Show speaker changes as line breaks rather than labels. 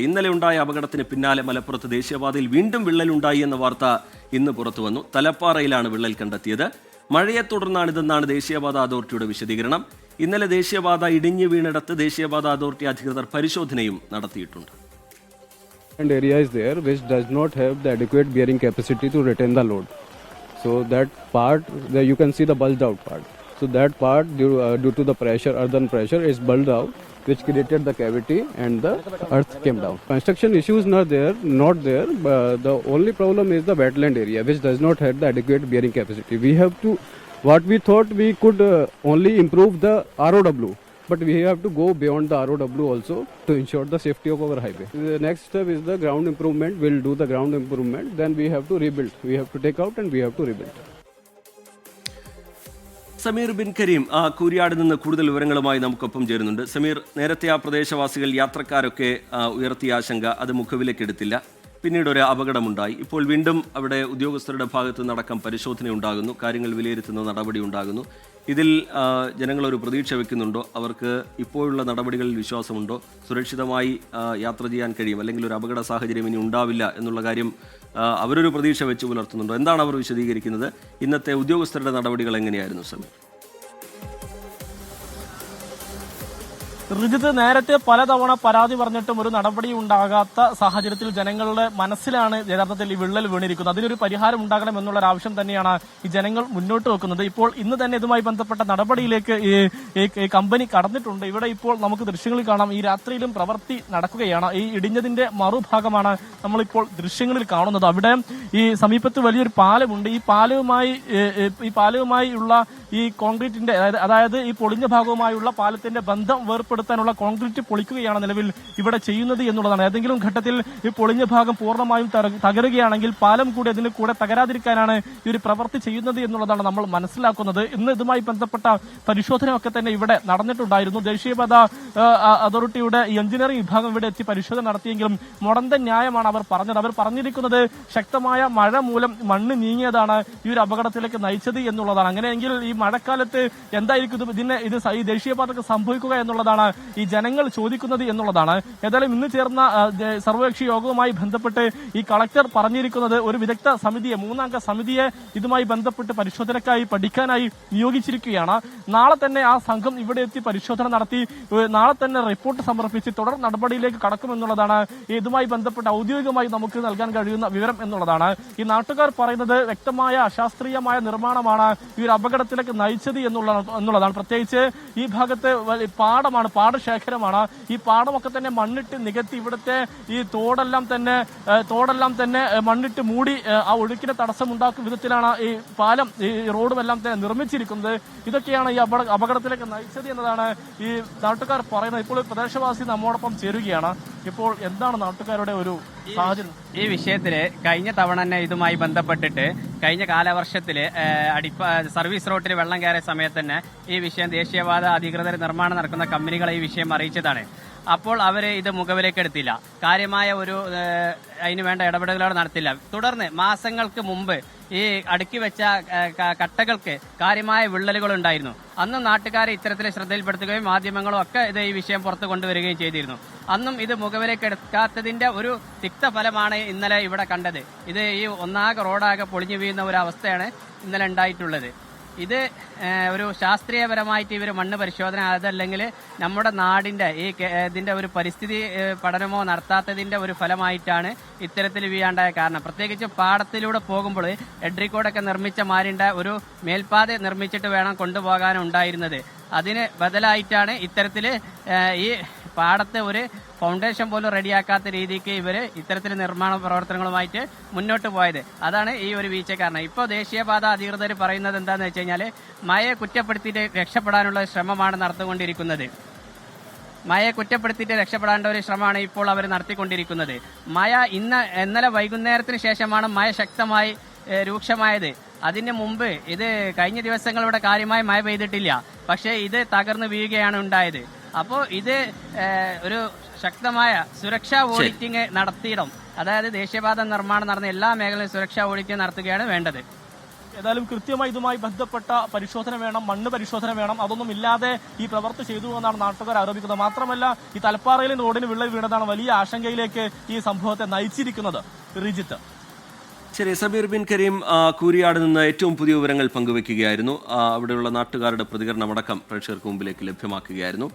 ഇന്നലെ ഉണ്ടായ അപകടത്തിന് പിന്നാലെ മലപ്പുറത്ത് ദേശീയപാതയിൽ വീണ്ടും വിള്ളലുണ്ടായി എന്ന വാർത്ത ഇന്ന് പുറത്തുവന്നു. തലപ്പാറയിലാണ് വിള്ളൽ കണ്ടെത്തിയത്. മഴയെ തുടർന്നാണിതെന്നാണ് ദേശീയപാത അതോറിറ്റിയുടെ വിശദീകരണം. ഇന്നലെ ദേശീയപാത ഇടിഞ്ഞു വീണിടത്ത് ദേശീയപാത അതോറിറ്റി അധികൃതർ പരിശോധനയും നടത്തിയിട്ടുണ്ട്.
Area is there which does not have the adequate bearing capacity to retain the load. So that part, there you can see the bulged out part. So that part due to the pressure, earthen pressure, is bulged out, which created the cavity and the earth came down. Construction issues not there. But the only problem is the wetland area, which does not have the adequate bearing capacity. We have to, what we thought we could only improve the ROW, but we have to go beyond the ROW also to ensure the safety of our highway. The next step is the ground improvement. We'll do the ground improvement. Then we have to rebuild. We have to take out and we have to rebuild.
Sameer Bin Kareem Kooriyad നിന്ന് കൂടുതൽ വിവരങ്ങളുമായി നമുക്കൊപ്പം ചേരുന്നുണ്ട്. സമീർ, നേരത്തെ ആ പ്രദേശവാസികൾ യാത്രക്കാരൊക്കെ ഉയർത്തിയ ആശങ്ക അത് മുഖവിലേക്കെടുത്തില്ല. പിന്നീട് ഒരു അപകടമുണ്ടായി. ഇപ്പോൾ വീണ്ടും അവിടെ ഉദ്യോഗസ്ഥരുടെ ഭാഗത്ത് നിന്നടക്കം പരിശോധന ഉണ്ടാകുന്നു, കാര്യങ്ങൾ വിലയിരുത്തുന്ന നടപടി ഉണ്ടാകുന്നു. ഇതിൽ ജനങ്ങളൊരു പ്രതീക്ഷ വെക്കുന്നുണ്ടോ? അവർക്ക് ഇപ്പോഴുള്ള നടപടികളിൽ വിശ്വാസമുണ്ടോ? സുരക്ഷിതമായി യാത്ര ചെയ്യാൻ കഴിയും, അല്ലെങ്കിൽ ഒരു അപകട സാഹചര്യം ഇനി ഉണ്ടാവില്ല എന്നുള്ള കാര്യം അവരൊരു പ്രതീക്ഷ വെച്ച് പുലർത്തുന്നുണ്ടോ? എന്താണ് അവർ വിശദീകരിക്കുന്നത്? ഇന്നത്തെ ഉദ്യോഗസ്ഥരുടെ നടപടികൾ എങ്ങനെയായിരുന്നു സമീർ?
റിജിത്ത്, നേരത്തെ പലതവണ പരാതി പറഞ്ഞിട്ടും ഒരു നടപടി ഉണ്ടാകാത്ത സാഹചര്യത്തിൽ ജനങ്ങളുടെ മനസ്സിലാണ് യഥാർത്ഥത്തിൽ ഈ വിള്ളൽ വീണിരിക്കുന്നത്. അതിനൊരു പരിഹാരം ഉണ്ടാകണം എന്നുള്ള ഒരു ആവശ്യം തന്നെയാണ് ഈ ജനങ്ങൾ മുന്നോട്ട് വെക്കുന്നത്. ഇപ്പോൾ ഇന്ന് തന്നെ ഇതുമായി ബന്ധപ്പെട്ട നടപടിയിലേക്ക് ഈ കമ്പനി കടന്നിട്ടുണ്ട്. ഇവിടെ ഇപ്പോൾ നമുക്ക് ദൃശ്യങ്ങളിൽ കാണാം, ഈ രാത്രിയിലും പ്രവൃത്തി നടക്കുകയാണ്. ഈ ഇടിഞ്ഞതിന്റെ മറുഭാഗമാണ് നമ്മളിപ്പോൾ ദൃശ്യങ്ങളിൽ കാണുന്നത്. അവിടെ ഈ സമീപത്ത് വലിയൊരു പാലമുണ്ട്. ഈ പാലവുമായി ഉള്ള ഈ കോൺക്രീറ്റിന്റെ, അതായത് ഈ പൊളിഞ്ഞ ഭാഗവുമായുള്ള പാലത്തിന്റെ ബന്ധം വേർപ്പെടുത്താനുള്ള കോൺക്രീറ്റ് പൊളിക്കുകയാണ് നിലവിൽ ഇവിടെ ചെയ്യുന്നത് എന്നുള്ളതാണ്. ഏതെങ്കിലും ഘട്ടത്തിൽ ഈ പൊളിഞ്ഞ ഭാഗം പൂർണ്ണമായും തകരുകയാണെങ്കിൽ പാലം കൂടി അതിന് കൂടെ തകരാതിരിക്കാനാണ് ഈ ഒരു പ്രവൃത്തി ചെയ്യുന്നത് എന്നുള്ളതാണ് നമ്മൾ മനസ്സിലാക്കുന്നത്. ഇന്ന് ഇതുമായി ബന്ധപ്പെട്ട പരിശോധനയൊക്കെ തന്നെ ഇവിടെ നടന്നിട്ടുണ്ടായിരുന്നു. ദേശീയപാത അതോറിറ്റിയുടെ എഞ്ചിനീയറിംഗ് വിഭാഗം ഇവിടെ എത്തി പരിശോധന നടത്തിയെങ്കിലും മുടന്തൻ ന്യായമാണ് അവർ പറഞ്ഞത്. അവർ പറഞ്ഞിരിക്കുന്നത് ശക്തമായ മഴ മൂലം മണ്ണ് നീങ്ങിയതാണ് ഈ ഒരു അപകടത്തിലേക്ക് നയിച്ചത് എന്നുള്ളതാണ്. അങ്ങനെയെങ്കിൽ ഈ മഴക്കാലത്ത് എന്തായിരിക്കും ഈ ദേശീയപാതക്ക് സംഭവിക്കുക എന്നുള്ളതാണ് ഈ ജനങ്ങൾ ചോദിക്കുന്നത് എന്നുള്ളതാണ്. ഏതായാലും ഇന്ന് ചേർന്ന സർവകക്ഷി യോഗവുമായി ബന്ധപ്പെട്ട് ഈ കളക്ടർ പറഞ്ഞിരിക്കുന്നത് ഒരു വിദഗ്ധ സമിതിയെ, 3 അംഗ സമിതിയെ ഇതുമായി ബന്ധപ്പെട്ട് പരിശോധനയ്ക്കായി പഠിക്കാനായി നിയോഗിച്ചിരിക്കുകയാണ്. നാളെ തന്നെ ആ സംഘം ഇവിടെ എത്തി പരിശോധന നടത്തി നാളെ തന്നെ റിപ്പോർട്ട് സമർപ്പിച്ച് തുടർ നടപടിയിലേക്ക് കടക്കുമെന്നുള്ളതാണ് ഇതുമായി ബന്ധപ്പെട്ട് ഔദ്യോഗികമായി നമുക്ക് നൽകാൻ കഴിയുന്ന വിവരം എന്നുള്ളതാണ്. ഈ നാട്ടുകാർ പറയുന്നത് വ്യക്തമായ അശാസ്ത്രീയമായ നിർമ്മാണമാണ് ഈ ഒരു അപകടത്തിലേക്ക് നയിച്ചത് എന്നുള്ളതാണ്. പ്രത്യേകിച്ച് ഈ ഭാഗത്ത് പാടമാണ്, പാടശേഖരമാണ്. ഈ പാടമൊക്കെ തന്നെ മണ്ണിട്ട് നികത്തി ഇവിടുത്തെ ഈ തോടെല്ലാം തന്നെ മണ്ണിട്ട് മൂടി ആ ഒഴുക്കിന് തടസ്സമുണ്ടാക്കുന്ന വിധത്തിലാണ് ഈ പാലം, ഈ റോഡുമെല്ലാം തന്നെ നിർമ്മിച്ചിരിക്കുന്നത്. ഇതൊക്കെയാണ് ഈ അപകടത്തിലേക്ക് നയിച്ചത് എന്നതാണ് ഈ നാട്ടുകാർ പറയുന്നത്. ഇപ്പോൾ പ്രദേശവാസി നമ്മോടൊപ്പം ചേരുകയാണ്. ഇപ്പോൾ എന്താണ് നാട്ടുകാരുടെ ഒരു സാഹചര്യം?
ഈ വിഷയത്തില് കഴിഞ്ഞ തവണ തന്നെ ഇതുമായി ബന്ധപ്പെട്ടിട്ട് കഴിഞ്ഞ കാലവർഷത്തില് സർവീസ് റോഡിൽ വെള്ളം കയറിയ സമയത്ത് തന്നെ ഈ വിഷയം ദേശീയപാത അധികൃതർ നിർമ്മാണം നടക്കുന്ന കമ്പനികളെ ഈ വിഷയം അറിയിച്ചതാണ്. അപ്പോൾ അവർ ഇത് മുഖവിലേക്ക് എടുത്തില്ല, കാര്യമായ ഒരു അതിന് വേണ്ട ഇടപെടലുകൾ നടത്തില്ല. തുടർന്ന് മാസങ്ങൾക്ക് മുമ്പ് ഈ അടുക്കി വെച്ച കട്ടകൾക്ക് കാര്യമായ വിള്ളലുകൾ ഉണ്ടായിരുന്നു. അന്നും നാട്ടുകാരെ ഇത്തരത്തിൽ ശ്രദ്ധയിൽപ്പെടുത്തുകയും മാധ്യമങ്ങളും ഒക്കെ ഈ വിഷയം പുറത്തു കൊണ്ടുവരികയും ചെയ്തിരുന്നു. അന്നും ഇത് മുഖവിലേക്ക് എടുക്കാത്തതിന്റെ ഒരു തിക്തഫലമാണ് ഇന്നലെ ഇവിടെ കണ്ടത്. ഇത് ഈ ഒന്നാകെ റോഡാകെ പൊളിഞ്ഞു വീഴുന്ന ഒരു അവസ്ഥയാണ് ഇന്നലെ ഉണ്ടായിട്ടുള്ളത്. ഇത് ഒരു ശാസ്ത്രീയപരമായിട്ട് ഇവർ മണ്ണ് പരിശോധന, അതല്ലെങ്കിൽ നമ്മുടെ നാടിന്റെ ഇതിന്റെ ഒരു പരിസ്ഥിതി പഠനമോ നടത്താത്തതിന്റെ ഒരു ഫലമായിട്ടാണ് ഇത്തരത്തിൽ വീഴാണ്ടായ കാരണം. പ്രത്യേകിച്ച് പാടത്തിലൂടെ പോകുമ്പോൾ എഡ്രിക്കോടൊക്കെ നിർമ്മിച്ച മാരിന്റെ ഒരു മേൽപ്പാത നിർമ്മിച്ചിട്ട് വേണം കൊണ്ടുപോകാനുണ്ടായിരുന്നത്. അതിന് ബദലായിട്ടാണ് ഇത്തരത്തിൽ ഈ പാടത്ത് ഒരു ഫൗണ്ടേഷൻ പോലും റെഡിയാക്കാത്ത രീതിക്ക് ഇവര് ഇത്തരത്തിൽ നിർമ്മാണ പ്രവർത്തനങ്ങളുമായിട്ട് മുന്നോട്ട് പോയത്. അതാണ് ഈ ഒരു വീഴ്ച കാരണം. ഇപ്പോൾ ദേശീയപാത അധികൃതർ പറയുന്നത് എന്താണെന്ന് വെച്ച് കഴിഞ്ഞാൽ മഴയെ കുറ്റപ്പെടുത്തിയിട്ട് രക്ഷപ്പെടാനുള്ള ശ്രമമാണ് നടത്തിക്കൊണ്ടിരിക്കുന്നത്. മഴയെ കുറ്റപ്പെടുത്തിയിട്ട് രക്ഷപ്പെടേണ്ട ഒരു ശ്രമമാണ് ഇപ്പോൾ അവർ നടത്തിക്കൊണ്ടിരിക്കുന്നത്. മഴ ഇന്നലെ വൈകുന്നേരത്തിന് ശേഷമാണ് മഴ ശക്തമായി രൂക്ഷമായത്. അതിന് മുമ്പ് ഇത് കഴിഞ്ഞ ദിവസങ്ങളിവിടെ കാര്യമായി മഴ പെയ്തിട്ടില്ല, പക്ഷേ ഇത് തകർന്നു വീഴുകയാണ് ഉണ്ടായത്. അപ്പോൾ ഇത് ഒരു ശക്തമായ സുരക്ഷാ ഓഡിറ്റിംഗ് നടത്തിയിടും. അതായത് ദേശീയപാത നിർമ്മാണം നടന്ന എല്ലാ മേഖലയിലും സുരക്ഷാ ഓഡിറ്റിംഗ് നടത്തുകയാണ് വേണ്ടത്.
ഏതായാലും കൃത്യമായി ഇതുമായി ബന്ധപ്പെട്ട പരിശോധന വേണം, മണ്ണ് പരിശോധന വേണം. അതൊന്നും ഇല്ലാതെ ഈ പ്രവൃത്തി ചെയ്തു എന്നാണ് നാട്ടുകാർ ആരോപിക്കുന്നത്. മാത്രമല്ല ഈ തലപ്പാറയിലെ റോഡിന് വിള്ളൽ വീണതാണ് വലിയ ആശങ്കയിലേക്ക് ഈ സംഭവത്തെ നയിച്ചിരിക്കുന്നത്. റിജിത്ത്.
ശരി, സമീർ ബിൻ കരീം കൂരിയാട് നിന്ന് ഏറ്റവും പുതിയ വിവരങ്ങൾ പങ്കുവെക്കുകയായിരുന്നു. അവിടെയുള്ള നാട്ടുകാരുടെ പ്രതികരണമടക്കം പ്രേക്ഷകർക്ക് മുമ്പിലേക്ക് ലഭ്യമാക്കുകയായിരുന്നു.